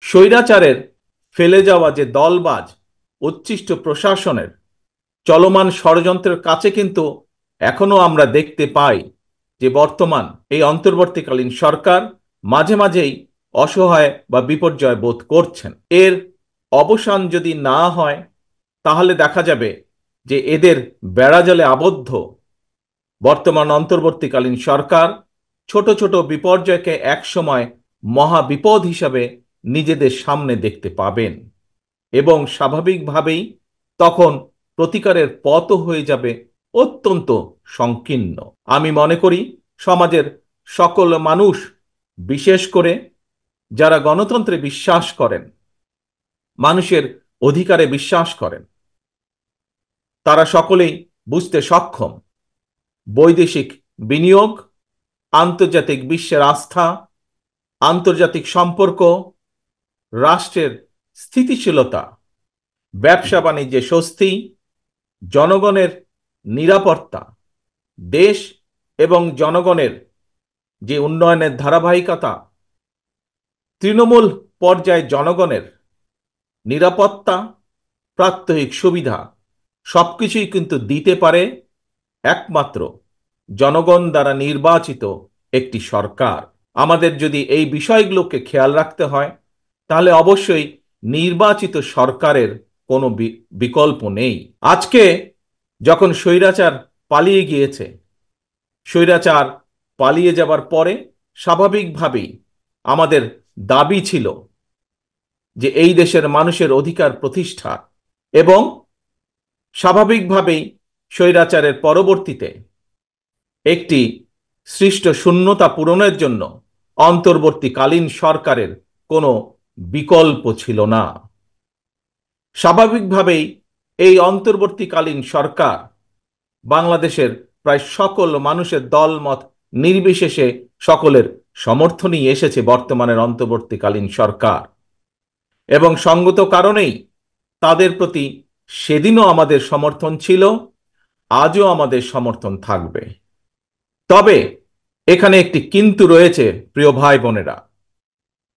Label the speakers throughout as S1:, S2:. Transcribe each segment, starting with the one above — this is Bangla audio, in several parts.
S1: স্বৈরাচারের ফেলে যাওয়া যে দলবাজ উচ্ছিষ্ট প্রশাসনের চলমান ষড়যন্ত্রের কাছে কিন্তু এখনো আমরা দেখতে পাই যে বর্তমান এই অন্তর্বর্তীকালীন সরকার মাঝে মাঝেই অসহায় বা বিপর্যয় বোধ করছেন। এর অবসান যদি না হয় তাহলে দেখা যাবে যে এদের বেড়াজালে আবদ্ধ বর্তমান অন্তর্বর্তীকালীন সরকার ছোট ছোট বিপর্যয়কে একসময় মহাবিপদ হিসাবে নিজেদের সামনে দেখতে পাবেন এবং স্বাভাবিকভাবেই তখন প্রতিকারের পথও হয়ে যাবে অত্যন্ত সংকীর্ণ। আমি মনে করি সমাজের সকল মানুষ, বিশেষ করে যারা গণতন্ত্রে বিশ্বাস করেন, মানুষের অধিকারে বিশ্বাস করেন, তারা সকলেই বুঝতে সক্ষম বৈদেশিক বিনিয়োগ, আন্তর্জাতিক বিশ্বের আস্থা, আন্তর্জাতিক সম্পর্ক, রাষ্ট্রের স্থিতিশীলতা, ব্যবসা বাণিজ্যে স্বস্তি, জনগণের নিরাপত্তা, দেশ এবং জনগণের যে উন্নয়নের ধারাবাহিকতা, তৃণমূল পর্যায়ে জনগণের নিরাপত্তা, প্রাত্যহিক সুবিধা সবকিছুই কিন্তু দিতে পারে একমাত্র জনগণ দ্বারা নির্বাচিত একটি সরকার। আমাদের যদি এই বিষয়গুলোকে খেয়াল রাখতে হয় তাহলে অবশ্যই নির্বাচিত সরকারের কোনো বিকল্প নেই। আজকে যখন স্বৈরাচার পালিয়ে গিয়েছে, স্বৈরাচার পালিয়ে যাবার পরে স্বাভাবিকভাবেই আমাদের দাবি ছিল যে এই দেশের মানুষের অধিকার প্রতিষ্ঠা, এবং স্বাভাবিকভাবেই স্বৈরাচারের পরবর্তীতে একটি সৃষ্ট শূন্যতা পূরণের জন্য অন্তর্বর্তীকালীন সরকারের কোনো বিকল্প ছিল না। স্বাভাবিকভাবেই এই অন্তর্বর্তীকালীন সরকার বাংলাদেশের প্রায় সকল মানুষের দলমত নির্বিশেষে সকলের সমর্থনই এসেছে বর্তমানের অন্তর্বর্তীকালীন সরকার, এবং সঙ্গত কারণেই তাদের প্রতি সেদিনও আমাদের সমর্থন ছিল, আজও আমাদের সমর্থন থাকবে। তবে এখানে একটি কিন্তু রয়েছে প্রিয় ভাই বোনেরা,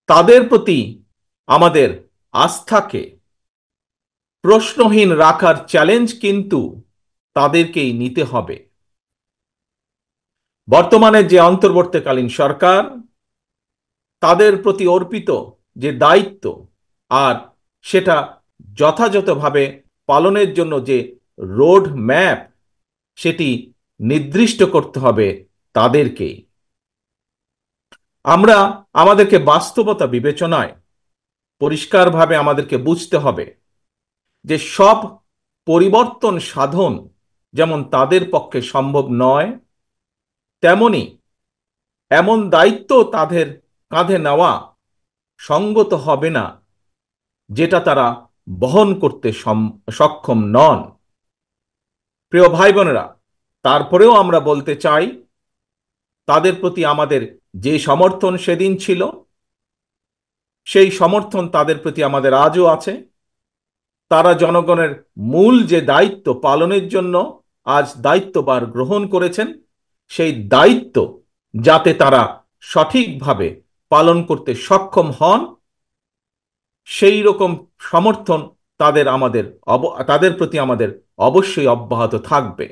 S1: তাদের প্রতি আমাদের আস্থাকে প্রশ্নহীন রাখার চ্যালেঞ্জ কিন্তু তাদেরকেই নিতে হবে। বর্তমানে যে অন্তর্বর্তীকালীন সরকার, তাদের প্রতি অর্পিত যে দায়িত্ব আর সেটা যথাযথভাবে পালনের জন্য যে রোড ম্যাপ, সেটি নির্দিষ্ট করতে হবে তাদেরকে। আমরা আমাদেরকে বাস্তবতা বিবেচনায় পরিষ্কারভাবে আমাদেরকে বুঝতে হবে যে সব পরিবর্তন সাধন যেমন তাদের পক্ষে সম্ভব নয়, তেমনি এমন দায়িত্ব তাদের কাঁধে নেওয়া সঙ্গত হবে না যেটা তারা বহন করতে সক্ষম নন। প্রিয় ভাই বোনেরা, তারপরেও আমরা বলতে চাই তাদের প্রতি আমাদের যে সমর্থন সেদিন ছিল, সেই সমর্থন তাদের প্রতি আমাদের আজও আছে। তারা জনগণের মূল যে দায়িত্ব পালনের জন্য আজ দায়িত্বভার গ্রহণ করেছেন, সেই দায়িত্ব যাতে তারা সঠিকভাবে পালন করতে সক্ষম হন, সেই রকম সমর্থন তাদের প্রতি আমাদের অবশ্যই অব্যাহত থাকবে।